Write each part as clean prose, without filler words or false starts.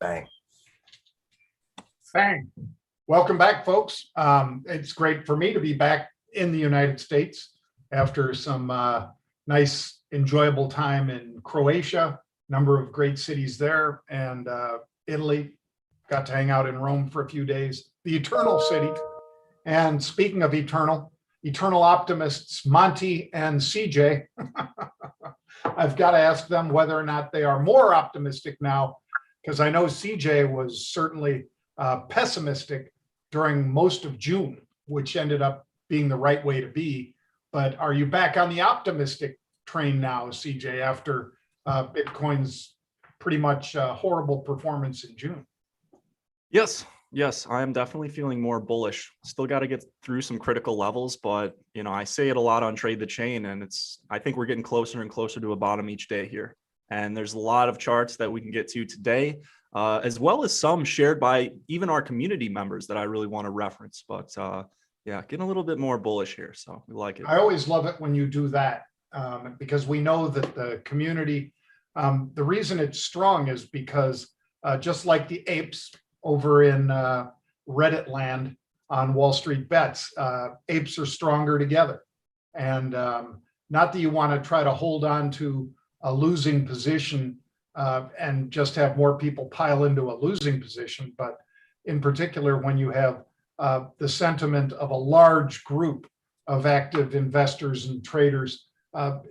Bang. Bang. Welcome back, folks. It's great for me to be back in the United States after some nice, enjoyable time in Croatia, number of great cities there, and Italy. Got to hang out in Rome for a few days, the Eternal City. And speaking of eternal optimists, Monty and CJ, I've got to ask them whether or not they are more optimistic now, because I know CJ was certainly pessimistic during most of June, which ended up being the right way to be. But are you back on the optimistic train now, CJ, after Bitcoin's pretty much horrible performance in June? Yes, I am definitely feeling more bullish. Still got to get through some critical levels, but I say it a lot on Trade the Chain, and I think we're getting closer and closer to a bottom each day here. And there's a lot of charts that we can get to today, as well as some shared by even our community members that I really want to reference. But yeah, getting a little bit more bullish here, so we like it. I always love it when you do that, because we know that the community, the reason it's strong is because just like the apes over in Reddit land on Wall Street Bets, apes are stronger together. And not that you want to try to hold on to a losing position and just have more people pile into a losing position, but in particular when you have the sentiment of a large group of active investors and traders,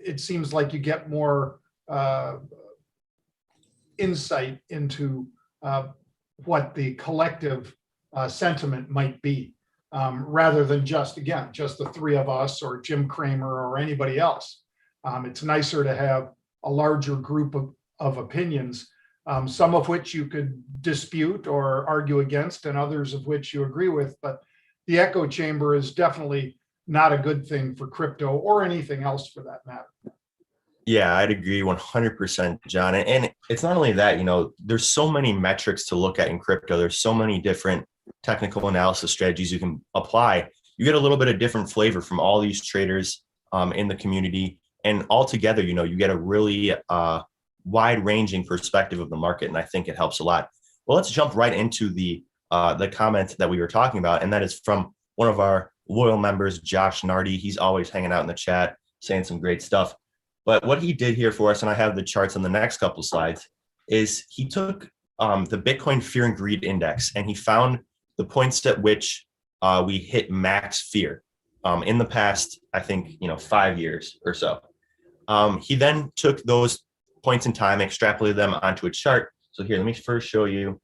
it seems like you get more insight into what the collective sentiment might be, rather than just the three of us or Jim Cramer or anybody else. It's nicer to have a larger group of opinions, some of which you could dispute or argue against, and others of which you agree with. But the echo chamber is definitely not a good thing for crypto or anything else for that matter. Yeah, I'd agree 100%, John. And it's not only that, there's so many metrics to look at in crypto. There's so many different technical analysis strategies you can apply. You get a little bit of different flavor from all these traders in the community. And altogether, you get a really wide-ranging perspective of the market. And I think it helps a lot. Well, let's jump right into the comment that we were talking about. And that is from one of our loyal members, Jon Najarian. He's always hanging out in the chat, saying some great stuff. But what he did here for us, and I have the charts on the next couple slides, is he took the Bitcoin Fear and Greed Index, and he found the points at which we hit max fear in the past, I think, 5 years or so. He then took those points in time, extrapolated them onto a chart. So here, let me first show you.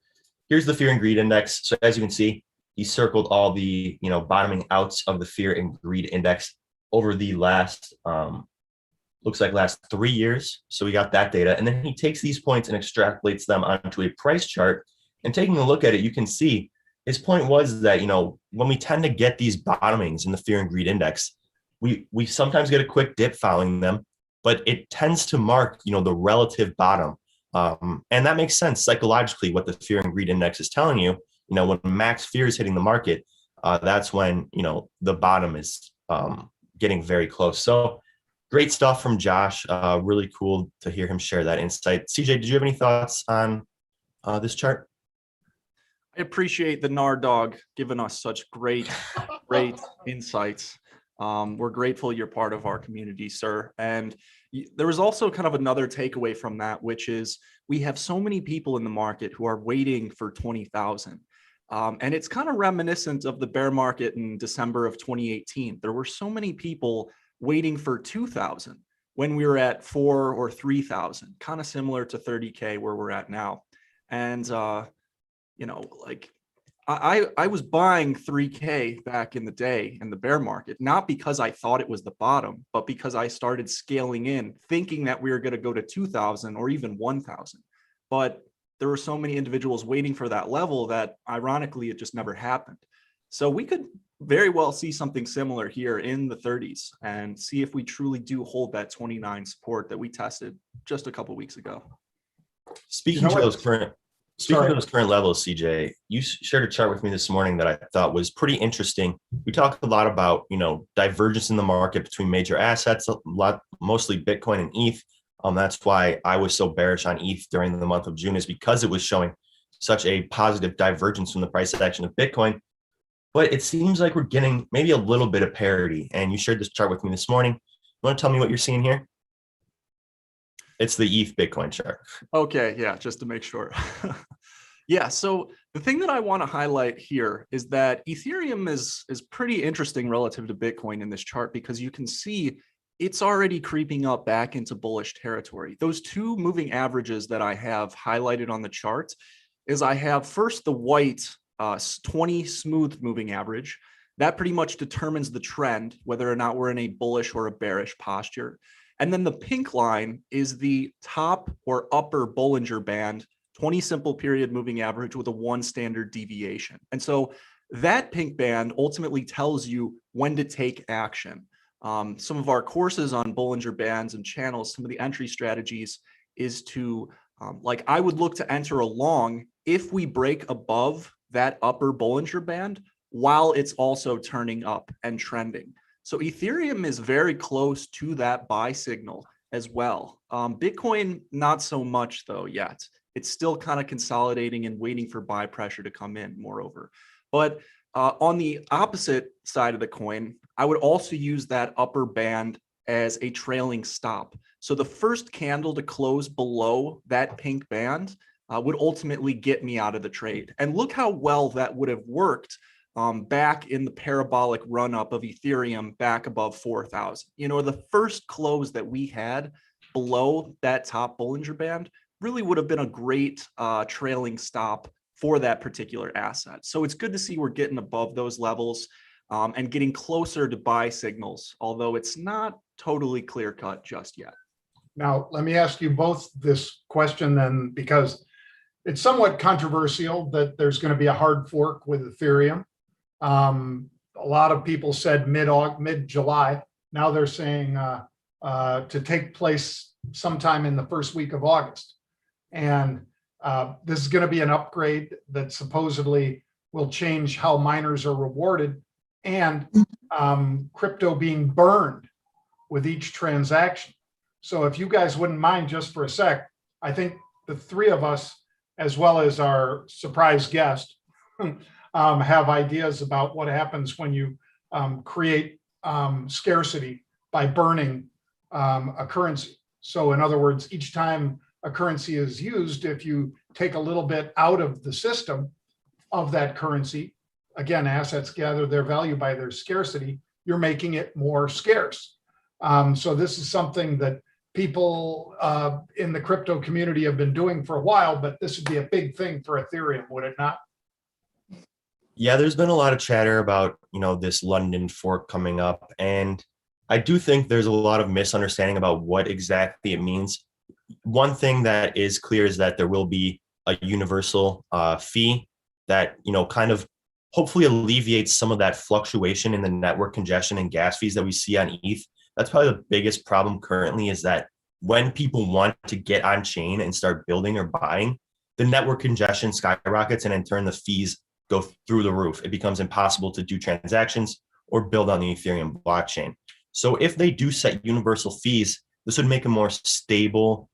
Here's the Fear and Greed Index. So as you can see, he circled all the bottoming outs of the Fear and Greed Index over the last looks like last 3 years. So we got that data. And then he takes these points and extrapolates them onto a price chart. And taking a look at it, you can see his point was that, when we tend to get these bottomings in the Fear and Greed Index, we sometimes get a quick dip following them, but it tends to mark, the relative bottom. And that makes sense psychologically, what the Fear and Greed Index is telling you. When max fear is hitting the market, that's when, the bottom is getting very close. So great stuff from Josh. Really cool to hear him share that insight. CJ, did you have any thoughts on this chart? I appreciate the Nar Dog giving us such great insights. We're grateful you're part of our community, sir. And there was also kind of another takeaway from that, which is we have so many people in the market who are waiting for 20,000. And it's kind of reminiscent of the bear market in December of 2018. There were so many people waiting for 2,000 when we were at 4 or 3,000, kind of similar to 30K where we're at now. And, like I was buying 3K back in the day in the bear market, not because I thought it was the bottom, but because I started scaling in thinking that we were going to go to 2,000 or even 1,000. But there were so many individuals waiting for that level that ironically, it just never happened. So we could very well see something similar here in the 30s and see if we truly do hold that 29 support that we tested just a couple of weeks ago. Speaking of those current levels, CJ, you shared a chart with me this morning that I thought was pretty interesting. We talked a lot about, divergence in the market between major assets, mostly Bitcoin and ETH. That's why I was so bearish on ETH during the month of June, is because it was showing such a positive divergence from the price action of Bitcoin. But it seems like we're getting maybe a little bit of parity. And you shared this chart with me this morning. You want to tell me what you're seeing here? It's the ETH Bitcoin chart. Okay, yeah, just to make sure. Yeah, so the thing that I want to highlight here is that Ethereum is pretty interesting relative to Bitcoin in this chart, because you can see it's already creeping up back into bullish territory. Those two moving averages that I have highlighted on the chart is I have first the white 20 smooth moving average. That pretty much determines the trend, whether or not we're in a bullish or a bearish posture. And then the pink line is the top or upper Bollinger Band, 20 simple period moving average with a 1 standard deviation. And so that pink band ultimately tells you when to take action. Some of our courses on Bollinger Bands and channels, some of the entry strategies is to, I would look to enter along if we break above that upper Bollinger Band while it's also turning up and trending. So Ethereum is very close to that buy signal as well. Bitcoin, not so much though yet. It's still kind of consolidating and waiting for buy pressure to come in, moreover. But on the opposite side of the coin, I would also use that upper band as a trailing stop. So the first candle to close below that pink band would ultimately get me out of the trade. And look how well that would have worked back in the parabolic run up of Ethereum back above 4,000. The first close that we had below that top Bollinger Band really would have been a great trailing stop for that particular asset. So it's good to see we're getting above those levels and getting closer to buy signals, although it's not totally clear cut just yet. Now, let me ask you both this question then, because it's somewhat controversial that there's going to be a hard fork with Ethereum. A lot of people said mid-July. Now they're saying to take place sometime in the first week of August. And this is going to be an upgrade that supposedly will change how miners are rewarded, and crypto being burned with each transaction. So if you guys wouldn't mind just for a sec, I think the three of us, as well as our surprise guest, have ideas about what happens when you create scarcity by burning a currency. So in other words, each time a currency is used, if you take a little bit out of the system of that currency, again, assets gather their value by their scarcity, you're making it more scarce. So this is something that people in the crypto community have been doing for a while, but this would be a big thing for Ethereum, would it not? Yeah, there's been a lot of chatter about, this London fork coming up. And I do think there's a lot of misunderstanding about what exactly it means. One thing that is clear is that there will be a universal fee that, kind of hopefully alleviates some of that fluctuation in the network congestion and gas fees that we see on ETH. That's probably the biggest problem currently, is that when people want to get on chain and start building or buying, the network congestion skyrockets, and in turn the fees go through the roof. It becomes impossible to do transactions or build on the Ethereum blockchain. So if they do set universal fees, this would make a more stable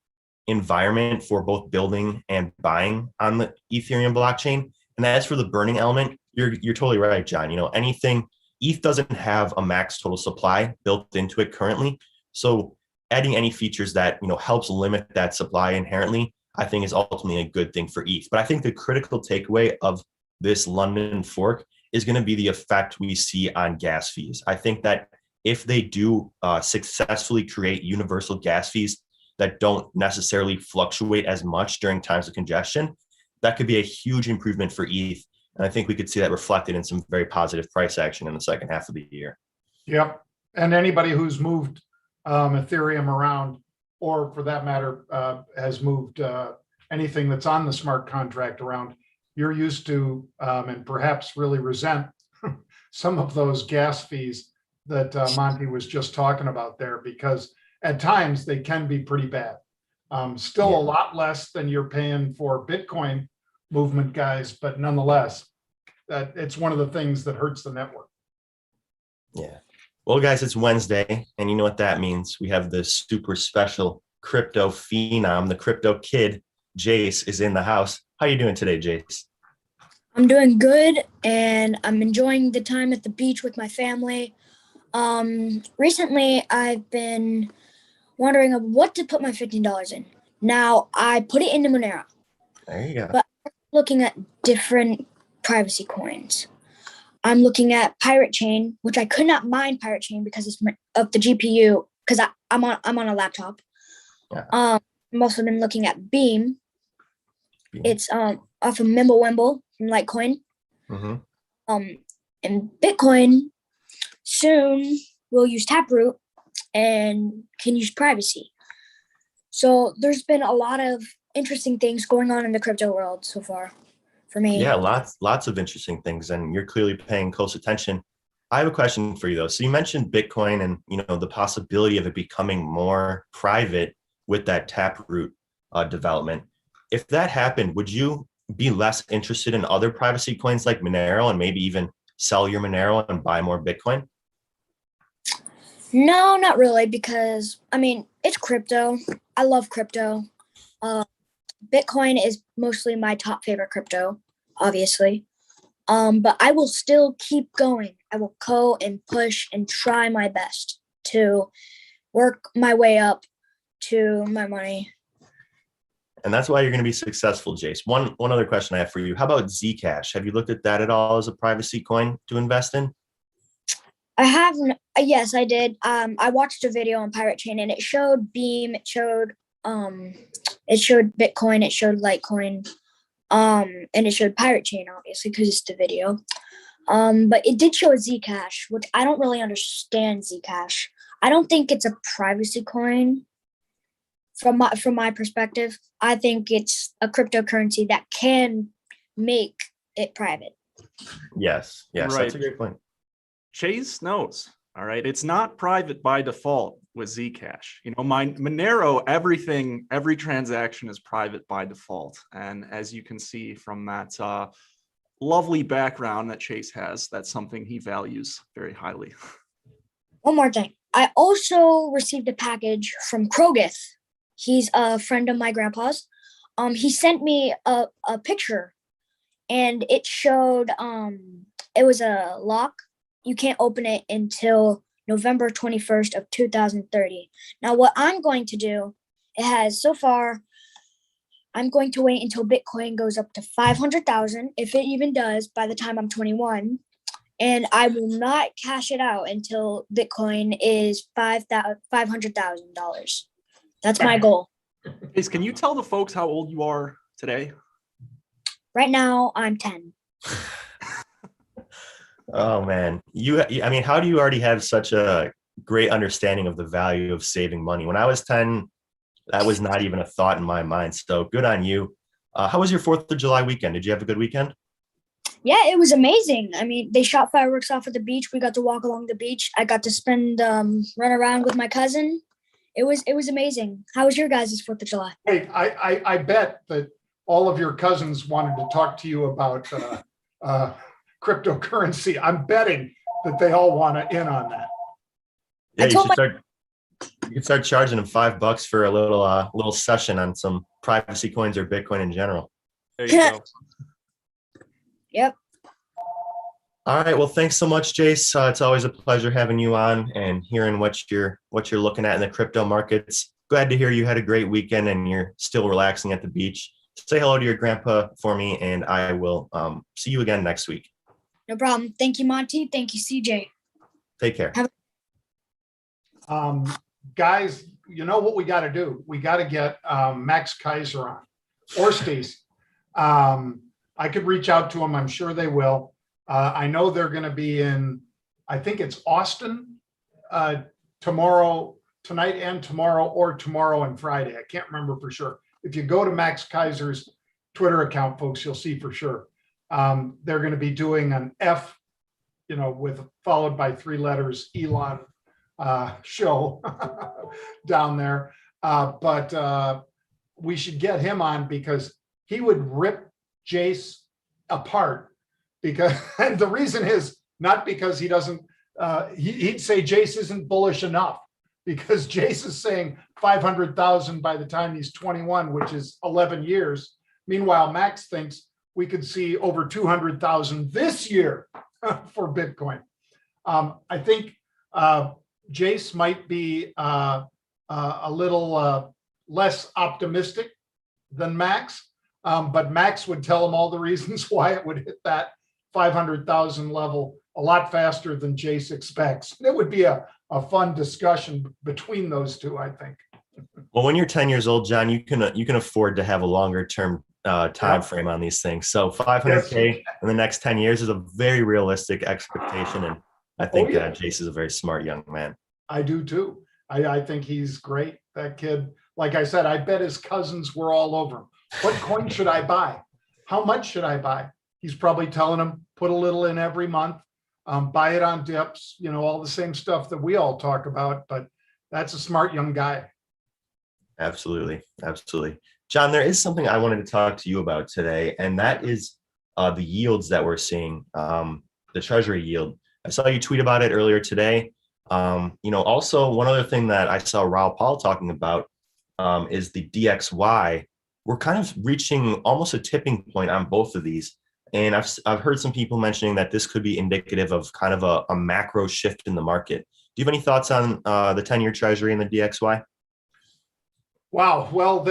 environment for both building and buying on the Ethereum blockchain. And as for the burning element, you're totally right, John. Anything, ETH doesn't have a max total supply built into it currently. So adding any features that, helps limit that supply inherently, I think is ultimately a good thing for ETH. But I think the critical takeaway of this London fork is going to be the effect we see on gas fees. I think that if they do successfully create universal gas fees that don't necessarily fluctuate as much during times of congestion, that could be a huge improvement for ETH. And I think we could see that reflected in some very positive price action in the second half of the year. Yep. And anybody who's moved Ethereum around, or for that matter, has moved anything that's on the smart contract around, you're used to and perhaps really resent some of those gas fees that Monty was just talking about there, because at times they can be pretty bad. Still a lot less than you're paying for Bitcoin movement guys, but nonetheless, it's one of the things that hurts the network. Yeah. Well, guys, it's Wednesday, and you know what that means. We have this super special crypto phenom, the crypto kid, Jace, is in the house. How you doing today, Jace? I'm doing good, and I'm enjoying the time at the beach with my family. Recently, I've been wondering what to put my $15 in. Now, I put it into Monero. There you go. But I'm looking at different privacy coins. I'm looking at Pirate Chain, which I could not mine Pirate Chain because it's of the GPU, because I'm on a laptop. Yeah. I've also been looking at Beam. It's off of Mimblewimble from Litecoin. Mm-hmm. And Bitcoin soon will use Taproot and can use privacy. So there's been a lot of interesting things going on in the crypto world so far for me. Yeah, lots of interesting things, and you're clearly paying close attention. I have a question for you though. So you mentioned Bitcoin and the possibility of it becoming more private with that Taproot development. If that happened, would you be less interested in other privacy coins like Monero and maybe even sell your Monero and buy more Bitcoin? No, not really, because it's crypto. I love crypto. Bitcoin is mostly my top favorite crypto, obviously. But I will still keep going. I will go and push and try my best to work my way up to my money. And that's why you're going to be successful, Jace. One other question I have for you. How about Zcash? Have you looked at that at all as a privacy coin to invest in? I haven't. Yes, I did. I watched a video on Pirate Chain, and it showed Beam. It showed Bitcoin. It showed Litecoin. And it showed Pirate Chain, obviously, because it's the video. But it did show a Zcash, which I don't really understand Zcash. I don't think it's a privacy coin. From my perspective, I think it's a cryptocurrency that can make it private. Yes, Right. That's a great point. Chase knows. All right. It's not private by default with Zcash. My Monero, every transaction is private by default. And as you can see from that lovely background that Chase has, that's something he values very highly. One more thing. I also received a package from Krogith. He's a friend of my grandpa's. He sent me a picture, and it showed it was a lock. You can't open it until November 21st of 2030. Now, what I'm going to do, I'm going to wait until Bitcoin goes up to 500,000, if it even does, by the time I'm 21. And I will not cash it out until Bitcoin is $500,000. That's my goal. Chase, can you tell the folks how old you are today? Right now, I'm 10. Oh man, how do you already have such a great understanding of the value of saving money? When I was 10, that was not even a thought in my mind. So good on you. How was your 4th of July weekend? Did you have a good weekend? Yeah, it was amazing. They shot fireworks off at the beach. We got to walk along the beach. I got to run around with my cousin. It was amazing. How was your guys' 4th of July? Hey, I bet that all of your cousins wanted to talk to you about cryptocurrency. I'm betting that they all want to in on that. Yeah, you could start charging them $5 for a little session on some privacy coins or Bitcoin in general. There you go. Yep. All right. Well, thanks so much, Jace. It's always a pleasure having you on and hearing what you're looking at in the crypto markets. Glad to hear you had a great weekend and you're still relaxing at the beach. say hello to your grandpa for me, and I will see you again next week. No problem. Thank you, Monty. Thank you, CJ. Take care. Guys, you know what we got to do? We got to get Max Kaiser on, or Stacy. I could reach out to them. I'm sure they will. I know they're going to be in, I think it's Austin tonight and tomorrow, or tomorrow and Friday. I can't remember for sure. If you go to Max Kaiser's Twitter account, folks, you'll see for sure. They're going to be doing an F, followed by 3 letters, Elon show down there. But we should get him on, because he would rip Jace apart, because, and the reason is not because he doesn't, he'd say Jace isn't bullish enough, because Jace is saying 500,000 by the time he's 21, which is 11 years. Meanwhile, Max thinks we could see over 200,000 this year for Bitcoin. I think Jace might be a little less optimistic than Max, but Max would tell him all the reasons why it would hit that 500,000 level a lot faster than Jace expects. It would be a fun discussion between those two, I think. Well, when you're 10 years old, John, you can afford to have a longer term time frame on these things. So 500K in the next 10 years is a very realistic expectation, and I think Jace is a very smart young man. I do too. I think he's great. That kid, like I said, I bet his cousins were all over him. What coin should I buy? How much should I buy? He's probably telling them, put a little in every month, buy it on dips, all the same stuff that we all talk about, but that's a smart young guy. Absolutely. Absolutely. John, there is something I wanted to talk to you about today, and that is the yields that we're seeing, the treasury yield. I saw you tweet about it earlier today. Also one other thing that I saw Raul Paul talking about is the DXY. We're kind of reaching almost a tipping point on both of these. And I've heard some people mentioning that this could be indicative of kind of a macro shift in the market. Do you have any thoughts on the 10-year treasury and the DXY? Wow. Well,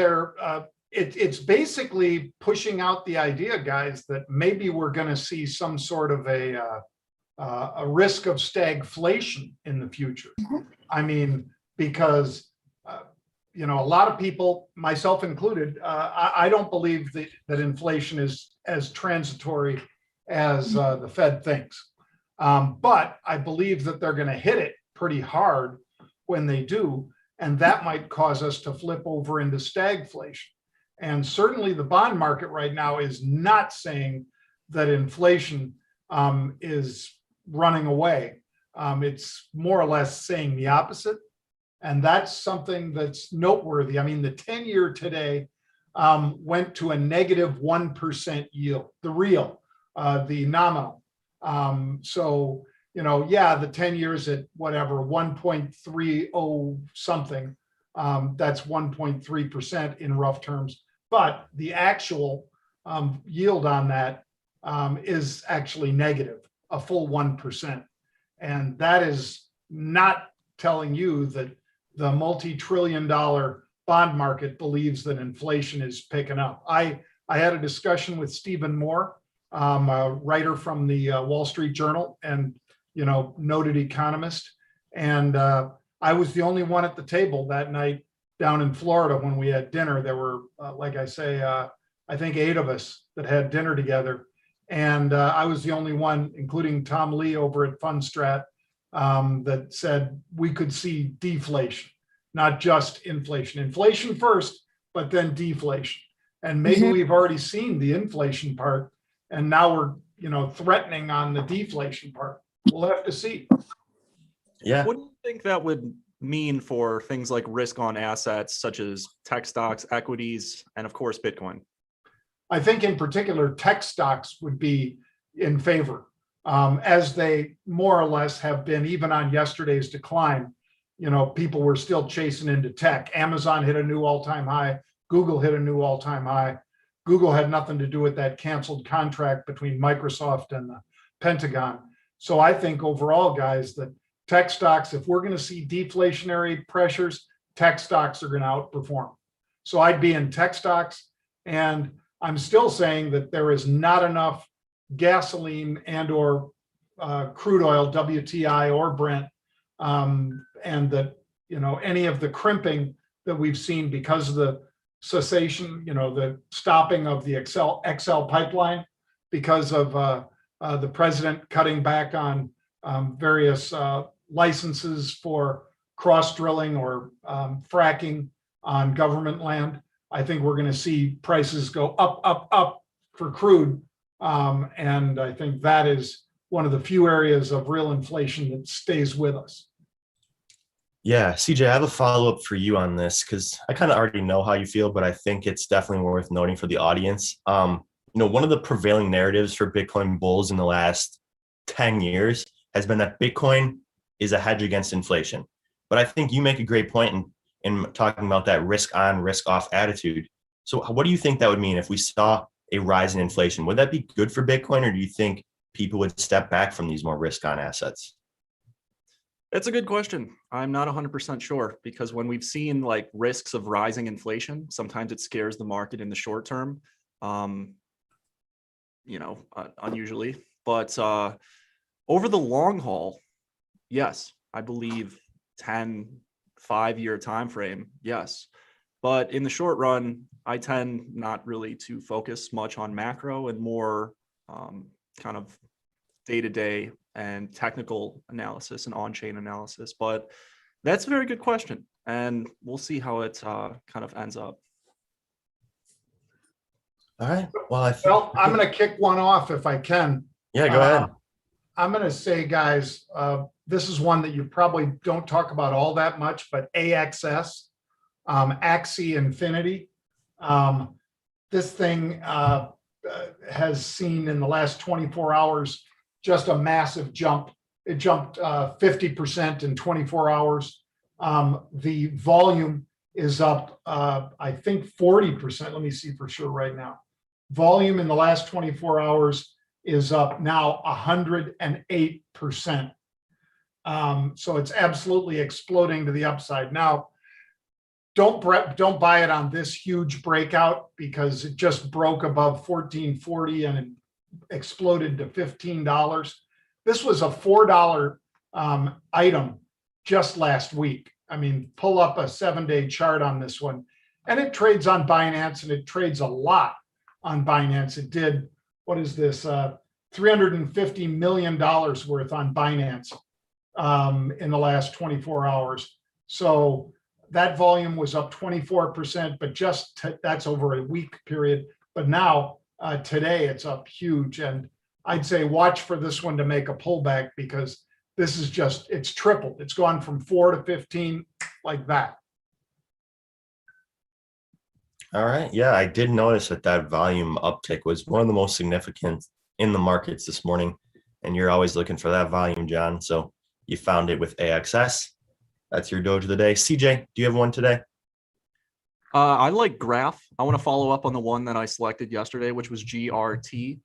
it's basically pushing out the idea, guys, that maybe we're going to see some sort of a risk of stagflation in the future. I mean, because a lot of people, myself included, I don't believe that inflation is as transitory as the Fed thinks. But I believe that they're going to hit it pretty hard when they do, and that might cause us to flip over into stagflation. And certainly the bond market right now is not saying that inflation is running away. It's more or less saying the opposite. And that's something that's noteworthy. I mean, the 10-year today went to a negative 1% yield, the real, the nominal. So, the 10 years at whatever, 1.30 something, that's 1.3% in rough terms. But the actual yield on that is actually negative, a full 1%. And that is not telling you that the multi-trillion-dollar bond market believes that inflation is picking up. I had a discussion with Stephen Moore, a writer from the Wall Street Journal and noted economist, and I was the only one at the table that night down in Florida when we had dinner. There were, like I say, I think 8 of us that had dinner together, and I was the only one, including Tom Lee over at Fundstrat, that said we could see deflation, not just inflation. Inflation first, but then deflation. And maybe we've already seen the inflation part, and now we're threatening on the deflation part. We'll have to see. Yeah. What do you think that would mean for things like risk on assets such as tech stocks, equities, and of course, Bitcoin? I think in particular, tech stocks would be in favor. As they more or less have been, even on yesterday's decline, people were still chasing into tech. Amazon hit a new all-time high. Google hit a new all-time high. Google had nothing to do with that canceled contract between Microsoft and the Pentagon. So I think overall, guys, that tech stocks, if we're going to see deflationary pressures, tech stocks are going to outperform. So I'd be in tech stocks. And I'm still saying that there is not enough gasoline and or crude oil, WTI or Brent, and that, you know, any of the crimping that we've seen because of the cessation, you know, the stopping of the XL pipeline because of the president cutting back on various licenses for cross drilling or fracking on government land. I think we're going to see prices go up for crude. And I think that is one of the few areas of real inflation that stays with us. Yeah, CJ, I have a follow-up for you on this because I kind of already know how you feel, but I think it's definitely worth noting for the audience. You know, one of the prevailing narratives for Bitcoin bulls in the last 10 years has been that Bitcoin is a hedge against inflation. But I think you make a great point in talking about that risk on, risk off attitude. So what do you think that would mean if we saw a rise in inflation? Would that be good for Bitcoin, or do you think people would step back from these more risk on assets? It's a good question. I'm not 100% sure, because when we've seen like risks of rising inflation, sometimes it scares the market in the short term, unusually. But over the long haul, yes, I believe 10, 5-year time frame, yes. But in the short run, I tend not really to focus much on macro and more kind of day-to-day and technical analysis and on-chain analysis. But that's a very good question, and we'll see how it kind of ends up. All right. Well, I'm going to kick one off if I can. Yeah, go ahead. I'm going to say, guys, this is one that you probably don't talk about all that much, but AXS, Axie Infinity. This thing has seen in the last 24 hours just a massive jump. It jumped 50% in 24 hours. The volume is up, I think 40%. Let me see for sure right now. Volume in the last 24 hours is up now 108%. So it's absolutely exploding to the upside. Now, don't buy it on this huge breakout because it just broke above 1440 and it exploded to $15. This was a $4 item just last week. I mean, pull up a 7-day chart on this one, and it trades on Binance, and it trades a lot on Binance. It did, what is this, $350 million worth on Binance in the last 24 hours. So that volume was up 24%, but that's over a week period. But now, today, it's up huge. And I'd say watch for this one to make a pullback, because this is just, it's tripled. It's gone from 4 to 15 like that. All right. Yeah, I did notice that volume uptick was one of the most significant in the markets this morning. And you're always looking for that volume, Jon. So you found it with AXS. That's your doge of the day. CJ, do you have one today? I like Graph. I want to follow up on the one that I selected yesterday, which was GRT.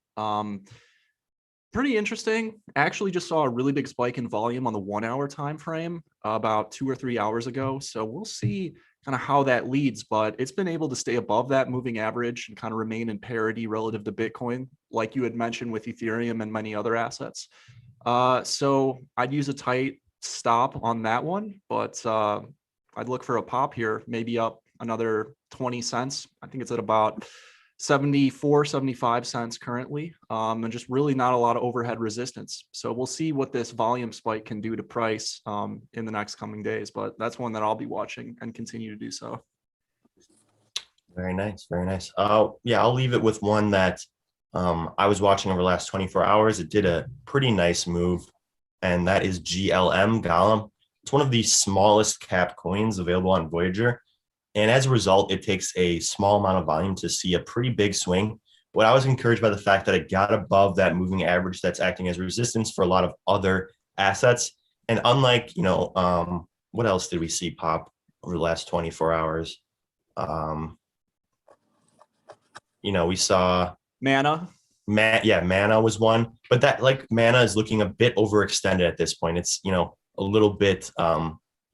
Pretty interesting. Actually just saw a really big spike in volume on the 1-hour time frame about 2 or 3 hours ago. So we'll see kind of how that leads, but it's been able to stay above that moving average and kind of remain in parity relative to Bitcoin, like you had mentioned with Ethereum and many other assets. So I'd use a tight stop on that one, but I'd look for a pop here, maybe up another 20 cents. I think it's at about 74, 75 cents currently, and just really not a lot of overhead resistance. So we'll see what this volume spike can do to price in the next coming days, but that's one that I'll be watching and continue to do so. Very nice. Very nice. Yeah, I'll leave it with one that I was watching over the last 24 hours. It did a pretty nice move, and that is GLM. It's one of the smallest cap coins available on Voyager. And as a result, it takes a small amount of volume to see a pretty big swing. But I was encouraged by the fact that it got above that moving average that's acting as resistance for a lot of other assets. And unlike, what else did we see pop over the last 24 hours? We saw Mana. Mana was one. But that, like, Mana is looking a bit overextended at this point. It's, a little bit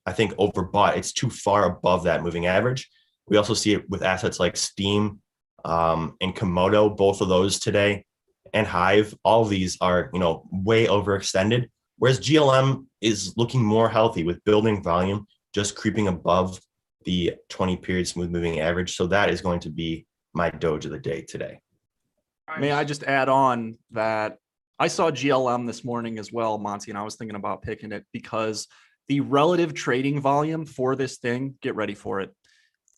I think overbought. It's too far above that moving average. We also see it with assets like Steam, and Komodo, both of those today, and Hive, all of these are, way overextended. Whereas GLM is looking more healthy with building volume, just creeping above the 20-period smooth moving average. So that is going to be my Doge of the day today. May I just add on that I saw GLM this morning as well, Monty, and I was thinking about picking it because the relative trading volume for this thing, get ready for it,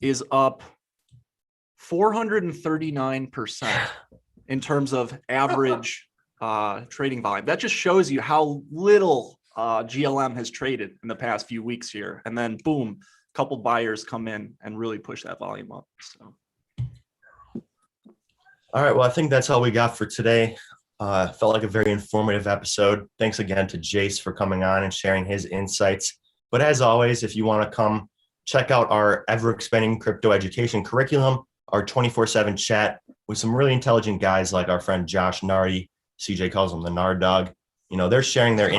is up 439% in terms of average trading volume. That just shows you how little GLM has traded in the past few weeks here. And then boom, a couple buyers come in and really push that volume up. So. All right. Well, I think that's all we got for today. Felt like a very informative episode. Thanks again to Jace for coming on and sharing his insights. But as always, if you want to come check out our ever-expanding crypto education curriculum, our 24/7 chat with some really intelligent guys like our friend Josh Nardi. CJ calls him the Nard Dog. They're sharing their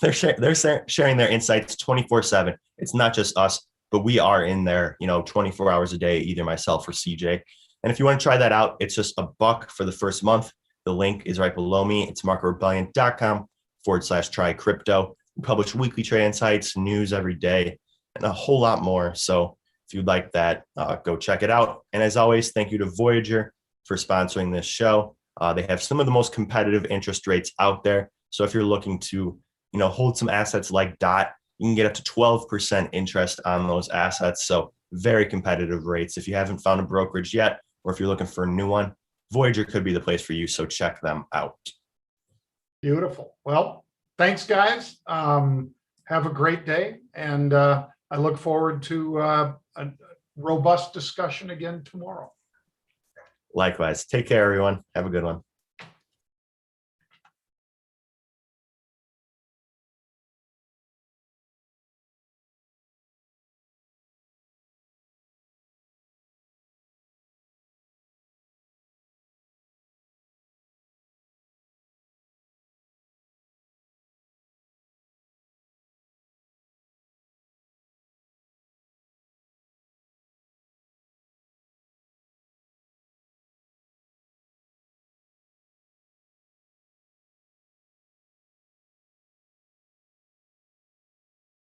sharing their insights 24/7. It's not just us, but we are in there, 24 hours a day, either myself or CJ. And if you want to try that out, it's just $1 for the first month. The link is right below me. It's marcorebellion.com/try crypto. We publish weekly trade insights, news every day, and a whole lot more. So if you'd like that, go check it out. And as always, thank you to Voyager for sponsoring this show. They have some of the most competitive interest rates out there. So if you're looking to, hold some assets like DOT, you can get up to 12% interest on those assets. So very competitive rates. If you haven't found a brokerage yet, or if you're looking for a new one, Voyager could be the place for you. So check them out. Beautiful. Well, thanks, guys. Have a great day. And I look forward to a robust discussion again tomorrow. Likewise. Take care, everyone. Have a good one.